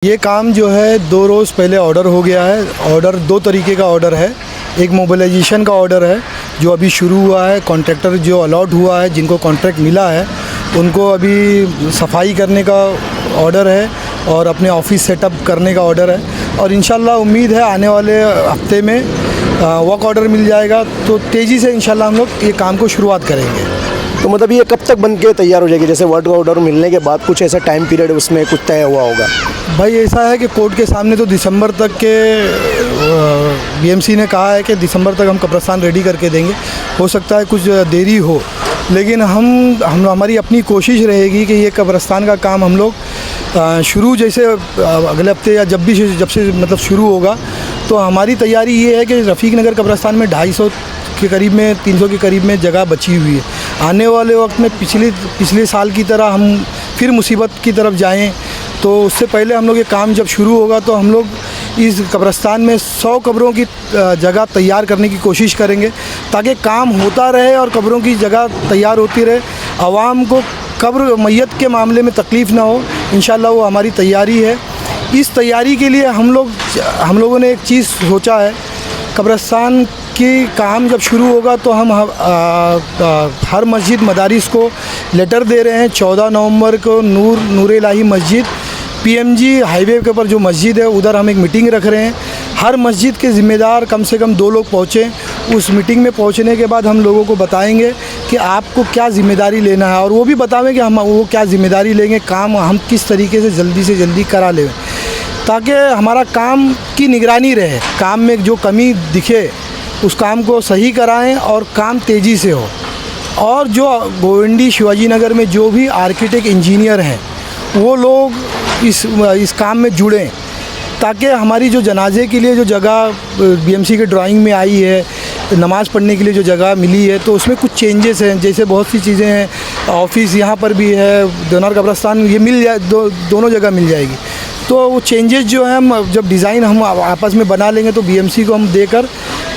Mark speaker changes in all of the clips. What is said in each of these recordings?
Speaker 1: ये काम जो है 2 रोज़ पहले ऑर्डर हो गया है। ऑर्डर 2 तरीके का ऑर्डर है। एक मोबिलाइजेशन का ऑर्डर है जो अभी शुरू हुआ है। कॉन्ट्रैक्टर जो अलॉट हुआ है, जिनको कॉन्ट्रैक्ट मिला है, उनको अभी सफाई करने का ऑर्डर है और अपने ऑफिस सेटअप करने का ऑर्डर है। और इंशाल्लाह उम्मीद है आने वाले हफ्ते में वर्क ऑर्डर मिल जाएगा तो तेज़ी से इंशाल्लाह हम लोग ये काम को शुरुआत करेंगे।
Speaker 2: तो मतलब ये कब तक बन के तैयार हो जाएगी? जैसे वर्क ऑर्डर मिलने के बाद कुछ ऐसा टाइम पीरियड उसमें कुछ तय हुआ होगा?
Speaker 1: भाई ऐसा है कि कोर्ट के सामने तो दिसंबर तक के बीएमसी ने कहा है कि दिसंबर तक हम कब्रिस्तान रेडी करके देंगे। हो सकता है कुछ देरी हो, लेकिन हमारी अपनी कोशिश रहेगी कि ये कब्रिस्तान का काम हम लोग शुरू जैसे अगले हफ्ते या जब से मतलब शुरू होगा तो हमारी तैयारी ये है कि रफ़ीक नगर कब्रिस्तान में 250 के करीब में 300 के करीब में जगह बची हुई है। आने वाले वक्त में पिछले साल की तरह हम फिर मुसीबत की तरफ जाएं तो उससे पहले हम लोग ये काम जब शुरू होगा तो हम लोग इस कब्रिस्तान में 100 कब्रों की जगह तैयार करने की कोशिश करेंगे ताकि काम होता रहे और कब्रों की जगह तैयार होती रहे। आवाम को कब्र मैयत के मामले में तकलीफ़ ना हो, इंशाल्लाह वो हमारी तैयारी है। इस तैयारी के लिए हम लोगों ने एक चीज़ सोचा है। कब्रिस्तान की काम जब शुरू होगा तो हम हर मस्जिद मदारिस को लेटर दे रहे हैं। 14 नवंबर को नूर इलाही मस्जिद पीएमजी हाईवे के ऊपर जो मस्जिद है उधर हम एक मीटिंग रख रहे हैं। हर मस्जिद के ज़िम्मेदार कम से कम 2 लोग पहुँचें। उस मीटिंग में पहुँचने के बाद हम लोगों को बताएंगे कि आपको क्या ज़िम्मेदारी लेना है और वो भी बतावें कि हम वो क्या ज़िम्मेदारी लेंगे, काम हम किस तरीके से जल्दी करा लें ताकि हमारा काम की निगरानी रहे। काम में जो कमी दिखे उस काम को सही कराएं और काम तेज़ी से हो। और जो गोविंदी शिवाजी नगर में जो भी आर्किटेक्ट इंजीनियर हैं वो लोग इस काम में जुड़ें ताकि हमारी जो जनाजे के लिए जो जगह बीएमसी के ड्राइंग में आई है, नमाज़ पढ़ने के लिए जो जगह मिली है तो उसमें कुछ चेंजेस हैं। जैसे बहुत सी चीज़ें हैं, ऑफिस यहाँ पर भी है, दोनों कब्रिस्तान ये मिल जाए, दोनों जगह मिल जाएगी। तो वो चेंजेस जो है हम जब डिज़ाइन हम आपस में बना लेंगे तो बीएमसी को हम देकर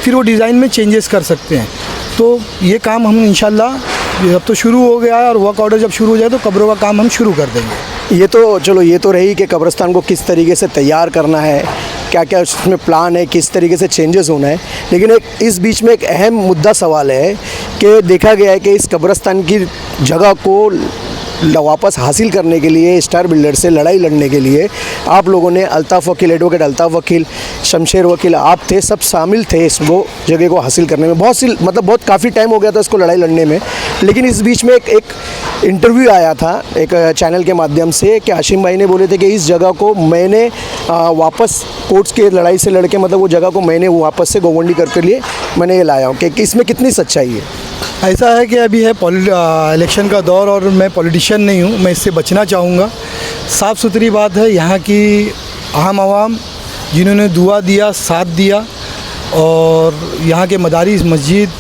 Speaker 1: फिर वो डिज़ाइन में चेंजेस कर सकते हैं। तो ये काम हम इंशाल्लाह जब तो शुरू हो गया है और वर्क ऑर्डर जब शुरू हो जाए तो कब्रों का काम हम शुरू कर देंगे।
Speaker 2: ये तो चलो ये तो रही कि कब्रिस्तान को किस तरीके से तैयार करना है, क्या क्या उसमें प्लान है, किस तरीके से चेंजेस होना है। लेकिन इस बीच में एक अहम मुद्दा सवाल है कि देखा गया है कि इस कब्रिस्तान की जगह को वापस हासिल करने के लिए स्टार बिल्डर से लड़ाई लड़ने के लिए आप लोगों ने अल्ताफ़ वकील, एडवोकेट अल्ताफ़ वकील, शमशेर वकील, आप थे, सब शामिल थे इस वो जगह को हासिल करने में। बहुत काफ़ी टाइम हो गया था इसको लड़ाई लड़ने में। लेकिन इस बीच में एक इंटरव्यू आया था एक चैनल के माध्यम से कि हाशिम भाई ने बोले थे कि इस जगह को मैंने वापस कोर्ट्स के लड़ाई से लड़के मतलब वो जगह को मैंने वापस से गोवंडी करके लिए मैंने ये लाया हूँ कि इसमें कितनी सच्चाई है?
Speaker 1: ऐसा है कि अभी है इलेक्शन का दौर और मैं पॉलिटिशियन नहीं हूँ, मैं इससे बचना चाहूँगा। साफ़ सुथरी बात है, यहाँ की आम आवाम जिन्होंने दुआ दिया, साथ दिया और यहाँ के मदारिस मस्जिद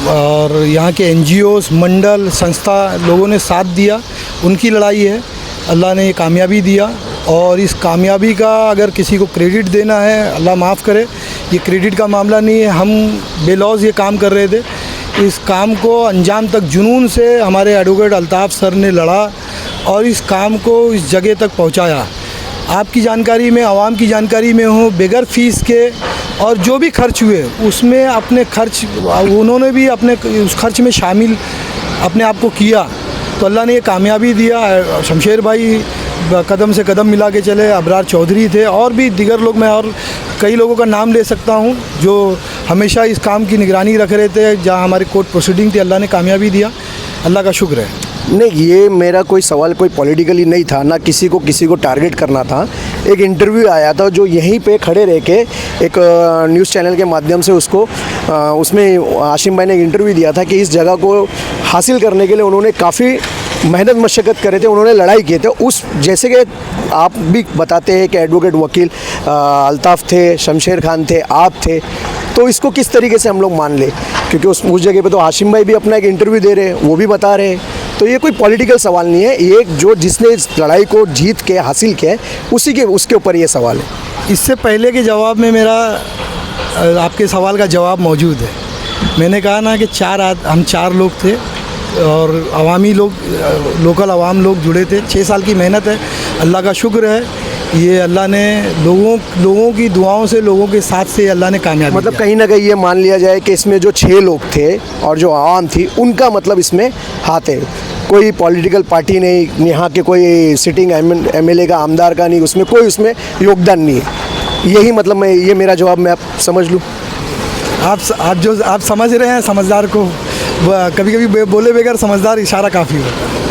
Speaker 1: और यहाँ के NGOs, मंडल, संस्था लोगों ने साथ दिया, उनकी लड़ाई है। अल्लाह ने ये कामयाबी दिया और इस कामयाबी का अगर किसी को क्रेडिट देना है, अल्लाह माफ़ करे, ये क्रेडिट का मामला नहीं है। हम बेलौज़ ये काम कर रहे थे। इस काम को अंजाम तक जुनून से हमारे एडवोकेट अल्ताफ़ सर ने लड़ा और इस काम को इस जगह तक पहुंचाया। आपकी जानकारी में, आवाम की जानकारी में हो, बगैर फ़ीस के और जो भी खर्च हुए उसमें अपने खर्च उन्होंने भी अपने उस खर्च में शामिल अपने आप को किया तो अल्लाह ने ये कामयाबी दिया। शमशेर भाई कदम से कदम मिला के चले, अबरार चौधरी थे और भी दिगर लोग, मैं और कई लोगों का नाम ले सकता हूं जो हमेशा इस काम की निगरानी रख रहे थे। जहां हमारी कोर्ट प्रोसीडिंग थी अल्लाह ने कामयाबी दिया, अल्लाह का शुक्र है।
Speaker 2: नहीं, ये मेरा कोई सवाल कोई पॉलिटिकली नहीं था, ना किसी को टारगेट करना था। एक इंटरव्यू आया था जो यहीं पे खड़े रह के एक न्यूज़ चैनल के माध्यम से उसमें हाशिम भाई ने एक इंटरव्यू दिया था कि इस जगह को हासिल करने के लिए उन्होंने काफ़ी मेहनत मशक्क़त करे थे, उन्होंने लड़ाई किए थे। उस जैसे कि आप भी बताते हैं कि एडवोकेट वकील अल्ताफ़ थे, शमशेर खान थे, आप थे, तो इसको किस तरीके से हम लोग मान लें? क्योंकि उस जगह पे तो हाशिम भाई भी अपना एक इंटरव्यू दे रहे हैं, वो भी बता रहे हैं। तो ये कोई पॉलिटिकल सवाल नहीं है, ये जो जिसने इस लड़ाई को जीत के हासिल किया है उसके ऊपर ये सवाल है।
Speaker 1: इससे पहले के जवाब में मेरा आपके सवाल का जवाब मौजूद है। मैंने कहा ना कि हम 4 लोग थे और अवामी लोग, लोकल आवाम लोग जुड़े थे। 6 साल की मेहनत है, अल्लाह का शुक्र है ये अल्लाह ने लोगों की दुआओं से, लोगों के साथ से अल्लाह ने कामयाबी
Speaker 2: मतलब
Speaker 1: दिया।
Speaker 2: कहीं ना कहीं ये मान लिया जाए कि इसमें जो 6 लोग थे और जो आवाम थी उनका मतलब इसमें हाथ है। कोई पॉलिटिकल पार्टी नहीं, यहाँ के कोई सिटिंग एमएलए का, आमदार का नहीं, उसमें कोई उसमें योगदान नहीं है। यही मतलब मैं, ये मेरा जवाब मैं आप समझ लूँ।
Speaker 1: आप समझ रहे हैं, समझदार को कभी कभी बोले बगैर समझदार इशारा काफ़ी होता है।